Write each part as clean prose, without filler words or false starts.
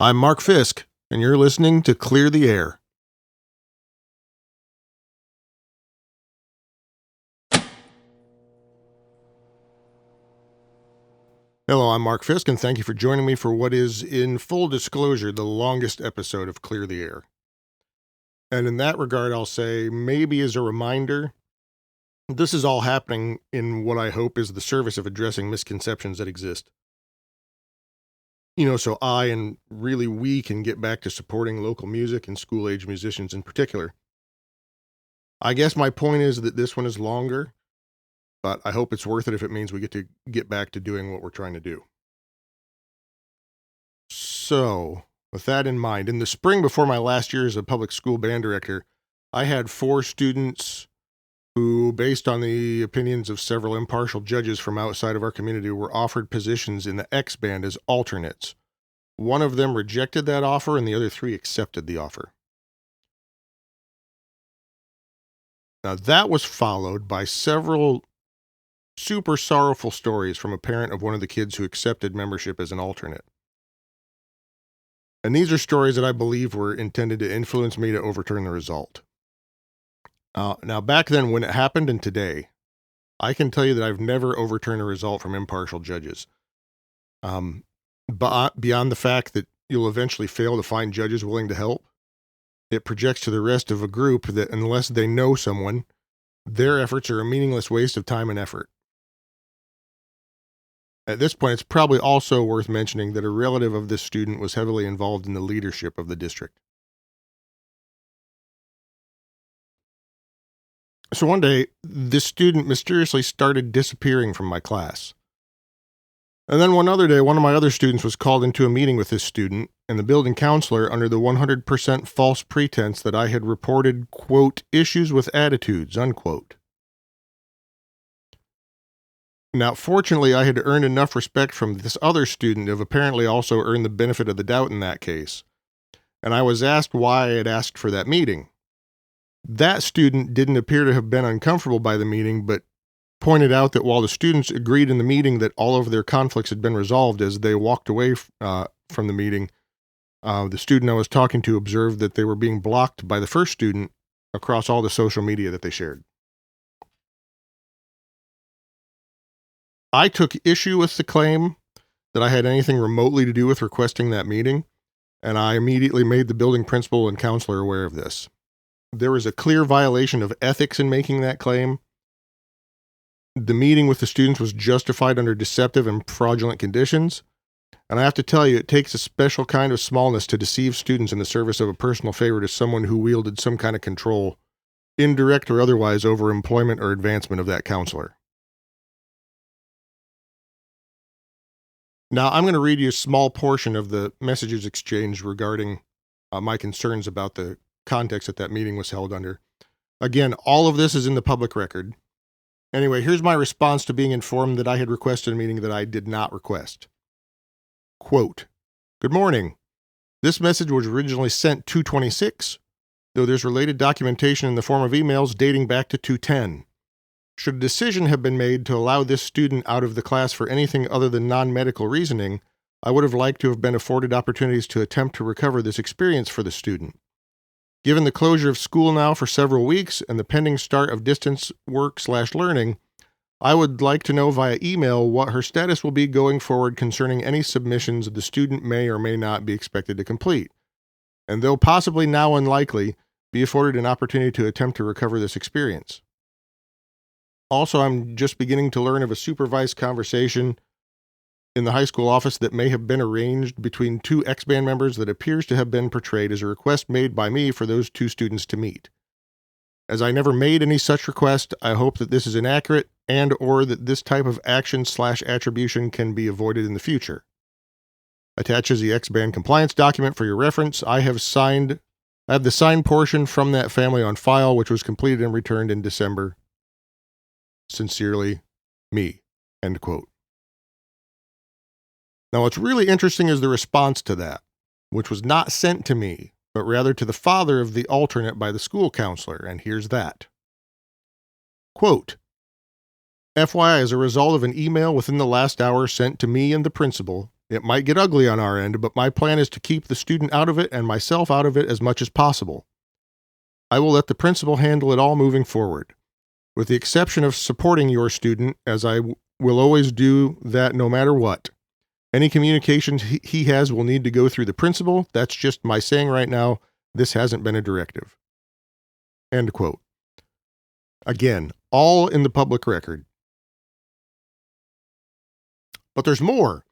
I'm Mark Fiske, and you're listening to Clear the Air. Hello, I'm Mark Fiske, and thank you for joining me for what is, in full disclosure, the longest episode of Clear the Air. And in that regard, I'll say, maybe as a reminder, this is all happening in what I hope is the service of addressing misconceptions that exist. So I and really we can get back to supporting local music and school-age musicians in particular. I guess my point is that this one is longer, but I hope it's worth it if it means we get back to doing what we're trying to do. So, with that in mind, in the spring before my last year as a public school band director, I had 4 students who, based on the opinions of several impartial judges from outside of our community, were offered positions in the Xband as alternates. One of them rejected that offer, and the other 3 accepted the offer. Now, that was followed by several super sorrowful stories from a parent of one of the kids who accepted membership as an alternate. And these are stories that I believe were intended to influence me to overturn the result. Now, back then when it happened and today, I can tell you that I've never overturned a result from impartial judges. But beyond the fact that you'll eventually fail to find judges willing to help, it projects to the rest of a group that unless they know someone, their efforts are a meaningless waste of time and effort. At this point, it's probably also worth mentioning that a relative of this student was heavily involved in the leadership of the district. So one day, this student mysteriously started disappearing from my class. And then one other day, one of my other students was called into a meeting with this student and the building counselor under the 100% false pretense that I had reported, quote, issues with attitudes, unquote. Now, fortunately, I had earned enough respect from this other student to have apparently also earned the benefit of the doubt in that case. And I was asked why I had asked for that meeting. That student didn't appear to have been uncomfortable by the meeting, but pointed out that while the students agreed in the meeting that all of their conflicts had been resolved as they walked away from the meeting, the student I was talking to observed that they were being blocked by the first student across all the social media that they shared. I took issue with the claim that I had anything remotely to do with requesting that meeting, and I immediately made the building principal and counselor aware of this. There was a clear violation of ethics in making that claim. The meeting with the students was justified under deceptive and fraudulent conditions, and I have to tell you, it takes a special kind of smallness to deceive students in the service of a personal favor to someone who wielded some kind of control, indirect or otherwise, over employment or advancement of that counselor. Now, I'm going to read you a small portion of the messages exchanged regarding my concerns about the context that meeting was held under. Again, all of this is in the public record. Anyway, here's my response to being informed that I had requested a meeting that I did not request. Quote, good morning. This message was originally sent 2/26, though there's related documentation in the form of emails dating back to 2/10. Should a decision have been made to allow this student out of the class for anything other than non-medical reasoning, I would have liked to have been afforded opportunities to attempt to recover this experience for the student. Given the closure of school now for several weeks and the pending start of distance work/learning, I would like to know via email what her status will be going forward concerning any submissions the student may or may not be expected to complete, and though possibly now unlikely, be afforded an opportunity to attempt to recover this experience. Also, I'm just beginning to learn of a supervised conversation in the high school office that may have been arranged between 2 Xband members that appears to have been portrayed as a request made by me for those 2 students to meet. As I never made any such request, I hope that this is inaccurate and or that this type of action/attribution can be avoided in the future. Attaches the Xband compliance document for your reference. I have the signed portion from that family on file, which was completed and returned in December. Sincerely, me. End quote. Now, what's really interesting is the response to that, which was not sent to me, but rather to the father of the alternate by the school counselor, and here's that. Quote, FYI, as a result of an email within the last hour sent to me and the principal, It might get ugly on our end, but my plan is to keep the student out of it and myself out of it as much as possible. I will let the principal handle it all moving forward, with the exception of supporting your student, as I will always do that no matter what. Any communications he has will need to go through the principal. That's just my saying right now. This hasn't been a directive. End quote. Again, all in the public record. But there's more.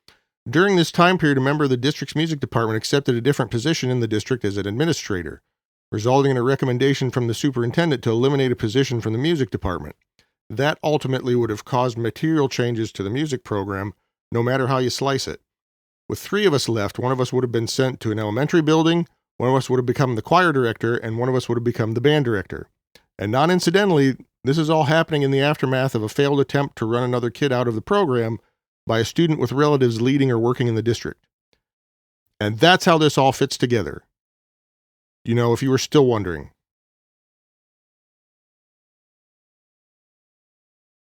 During this time period, a member of the district's music department accepted a different position in the district as an administrator, resulting in a recommendation from the superintendent to eliminate a position from the music department. That ultimately would have caused material changes to the music program, no matter how you slice it. With 3 of us left, one of us would have been sent to an elementary building, one of us would have become the choir director, and one of us would have become the band director. And non-incidentally, this is all happening in the aftermath of a failed attempt to run another kid out of the program by a student with relatives leading or working in the district. And that's how this all fits together. You know, if you were still wondering.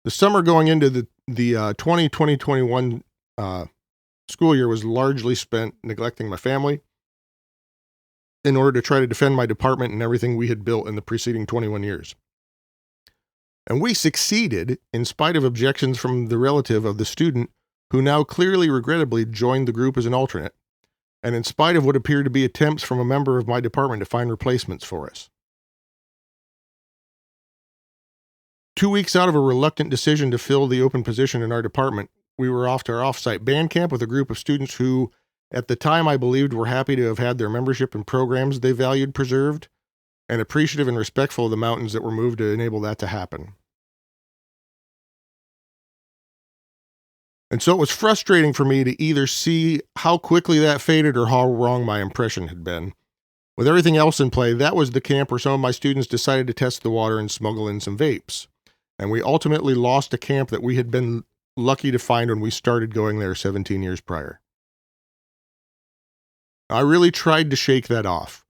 The summer going into the 2020-2021 school year was largely spent neglecting my family in order to try to defend my department and everything we had built in the preceding 21 years. And we succeeded in spite of objections from the relative of the student who now clearly regrettably joined the group as an alternate, and in spite of what appeared to be attempts from a member of my department to find replacements for us. 2 weeks out of a reluctant decision to fill the open position in our department, we were off to our off-site band camp with a group of students who, at the time I believed, were happy to have had their membership and programs they valued preserved, and appreciative and respectful of the mountains that were moved to enable that to happen. And so it was frustrating for me to either see how quickly that faded or how wrong my impression had been. With everything else in play, that was the camp where some of my students decided to test the water and smuggle in some vapes. And we ultimately lost a camp that we had been lucky to find when we started going there 17 years prior. I really tried to shake that off.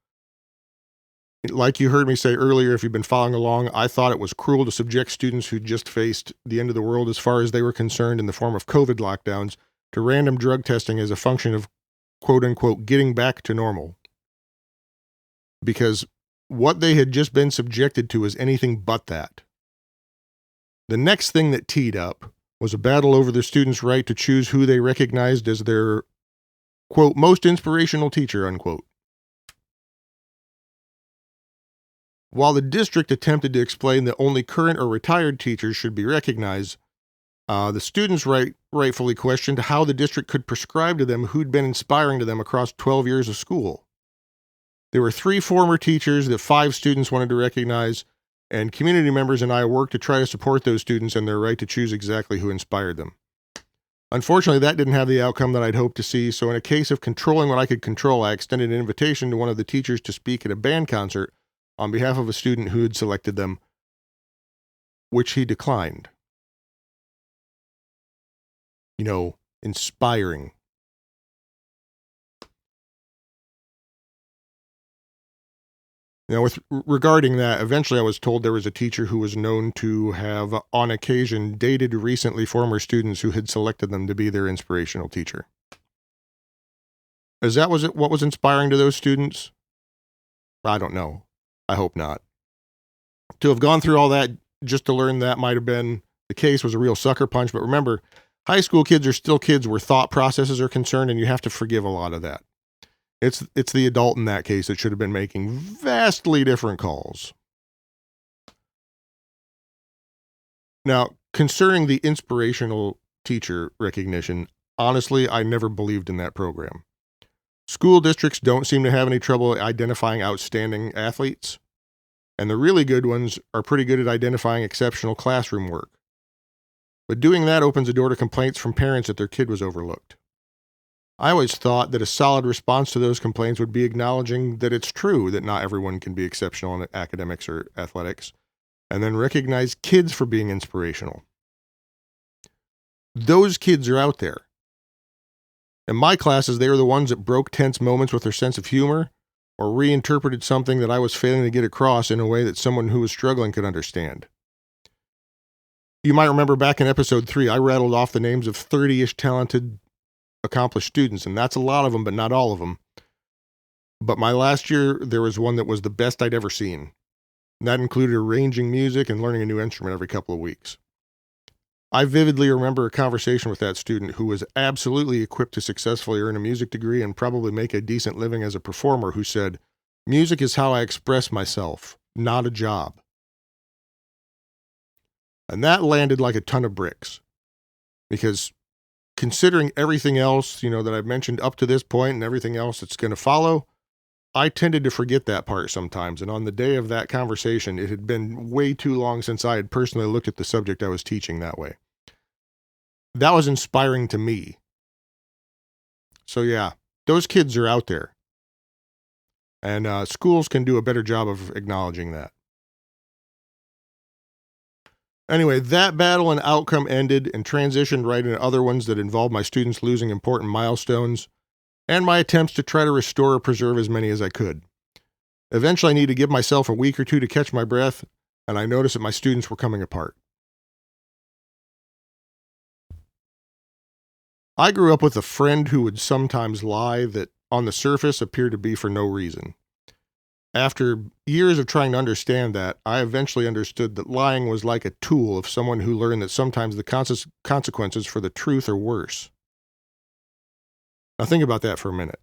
Like you heard me say earlier, if you've been following along, I thought it was cruel to subject students who just faced the end of the world as far as they were concerned in the form of COVID lockdowns to random drug testing as a function of quote-unquote getting back to normal. Because what they had just been subjected to was anything but that. The next thing that teed up was a battle over the students' right to choose who they recognized as their, quote, most inspirational teacher, unquote. While the district attempted to explain that only current or retired teachers should be recognized, the students rightfully questioned how the district could prescribe to them who'd been inspiring to them across 12 years of school. There were 3 former teachers that 5 students wanted to recognize, and community members and I worked to try to support those students and their right to choose exactly who inspired them. Unfortunately, that didn't have the outcome that I'd hoped to see, so in a case of controlling what I could control, I extended an invitation to one of the teachers to speak at a band concert on behalf of a student who had selected them, which he declined. You know, inspiring. Now, regarding that, eventually I was told there was a teacher who was known to have, on occasion, dated recently former students who had selected them to be their inspirational teacher. What was inspiring to those students? I don't know. I hope not. To have gone through all that just to learn that might have been the case was a real sucker punch, but remember, high school kids are still kids where thought processes are concerned, and you have to forgive a lot of that. It's the adult in that case that should have been making vastly different calls. Now, concerning the inspirational teacher recognition, honestly, I never believed in that program. School districts don't seem to have any trouble identifying outstanding athletes, and the really good ones are pretty good at identifying exceptional classroom work. But doing that opens a door to complaints from parents that their kid was overlooked. I always thought that a solid response to those complaints would be acknowledging that it's true that not everyone can be exceptional in academics or athletics, and then recognize kids for being inspirational. Those kids are out there. In my classes, they were the ones that broke tense moments with their sense of humor or reinterpreted something that I was failing to get across in a way that someone who was struggling could understand. You might remember back in episode 3, I rattled off the names of 30-ish talented accomplished students, and that's a lot of them, but not all of them. But my last year, there was one that was the best I'd ever seen. And that included arranging music and learning a new instrument every couple of weeks. I vividly remember a conversation with that student who was absolutely equipped to successfully earn a music degree and probably make a decent living as a performer, who said, "Music is how I express myself, not a job." And that landed like a ton of bricks, because considering everything else, that I've mentioned up to this point and everything else that's going to follow, I tended to forget that part sometimes. And on the day of that conversation, it had been way too long since I had personally looked at the subject I was teaching that way. That was inspiring to me. So yeah, those kids are out there. And schools can do a better job of acknowledging that. Anyway, that battle and outcome ended and transitioned right into other ones that involved my students losing important milestones and my attempts to try to restore or preserve as many as I could. Eventually, I needed to give myself a week or two to catch my breath, and I noticed that my students were coming apart. I grew up with a friend who would sometimes lie that on the surface appeared to be for no reason. After years of trying to understand that, I eventually understood that lying was like a tool of someone who learned that sometimes the consequences for the truth are worse. Now think about that for a minute.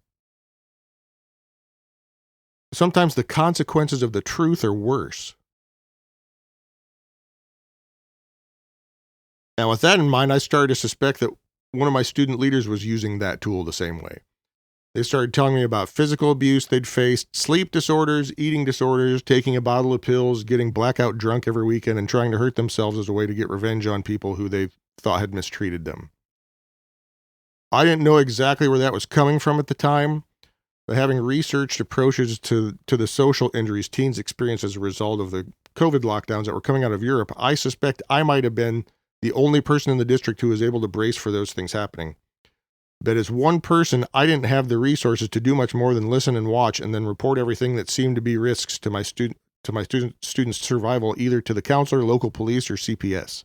Sometimes the consequences of the truth are worse. Now with that in mind, I started to suspect that one of my student leaders was using that tool the same way. They started telling me about physical abuse they'd faced, sleep disorders, eating disorders, taking a bottle of pills, getting blackout drunk every weekend, and trying to hurt themselves as a way to get revenge on people who they thought had mistreated them. I didn't know exactly where that was coming from at the time, but having researched approaches to the social injuries teens experienced as a result of the COVID lockdowns that were coming out of Europe, I suspect I might have been the only person in the district who was able to brace for those things happening. But as one person, I didn't have the resources to do much more than listen and watch and then report everything that seemed to be risks to my students' survival, either to the counselor, local police, or CPS.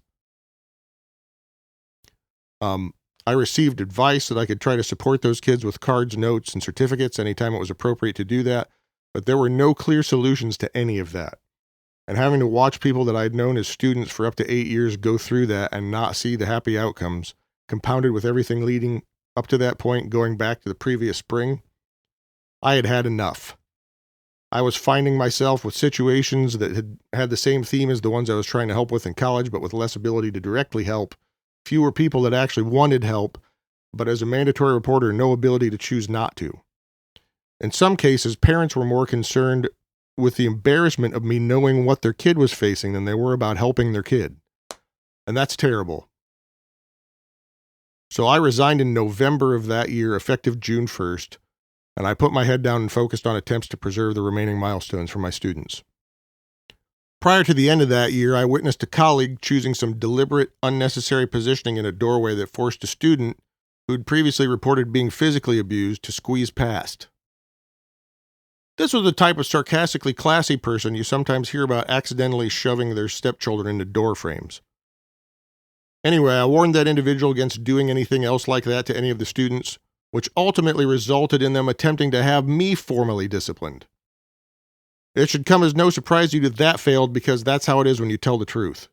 I received advice that I could try to support those kids with cards, notes, and certificates anytime it was appropriate to do that, but there were no clear solutions to any of that. And having to watch people that I'd known as students for up to 8 years go through that and not see the happy outcomes, compounded with everything leading up to that point going back to the previous spring, I had had enough. I was finding myself with situations that had the same theme as the ones I was trying to help with in college, but with less ability to directly help, fewer people that actually wanted help, but as a mandatory reporter, no ability to choose not to. In some cases, parents were more concerned with the embarrassment of me knowing what their kid was facing than they were about helping their kid. And that's terrible. So I resigned in November of that year, effective June 1st, and I put my head down and focused on attempts to preserve the remaining milestones for my students. Prior to the end of that year, I witnessed a colleague choosing some deliberate, unnecessary positioning in a doorway that forced a student who'd previously reported being physically abused to squeeze past. This was the type of sarcastically classy person you sometimes hear about accidentally shoving their stepchildren into door frames. Anyway, I warned that individual against doing anything else like that to any of the students, which ultimately resulted in them attempting to have me formally disciplined. It should come as no surprise to you that failed, because that's how it is when you tell the truth.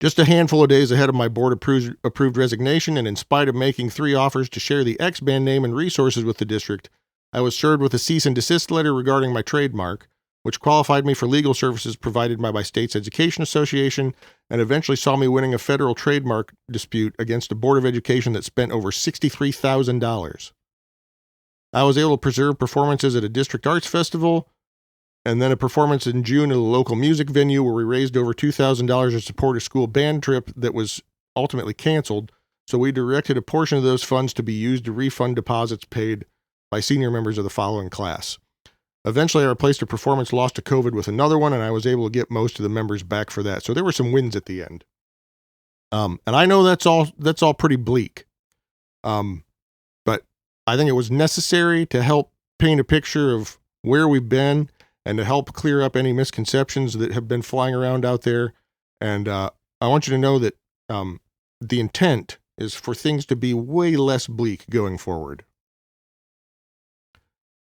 Just a handful of days ahead of my board-approved resignation, and in spite of making 3 offers to share the Xband name and resources with the district, I was served with a cease and desist letter regarding my trademark, which qualified me for legal services provided by my state's education association, and eventually saw me winning a federal trademark dispute against a board of education that spent over $63,000. I was able to preserve performances at a district arts festival, and then a performance in June at a local music venue where we raised over $2,000 to support a school band trip that was ultimately canceled, so we directed a portion of those funds to be used to refund deposits paid by senior members of the following class. Eventually, I replaced a performance lost to COVID with another one, and I was able to get most of the members back for that. So there were some wins at the end. And I know that's all pretty bleak. But I think it was necessary to help paint a picture of where we've been and to help clear up any misconceptions that have been flying around out there. And I want you to know that the intent is for things to be way less bleak going forward.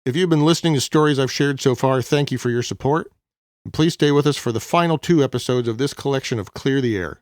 If you've been listening to stories I've shared so far, thank you for your support. And please stay with us for the final 2 episodes of this collection of Clear the Air.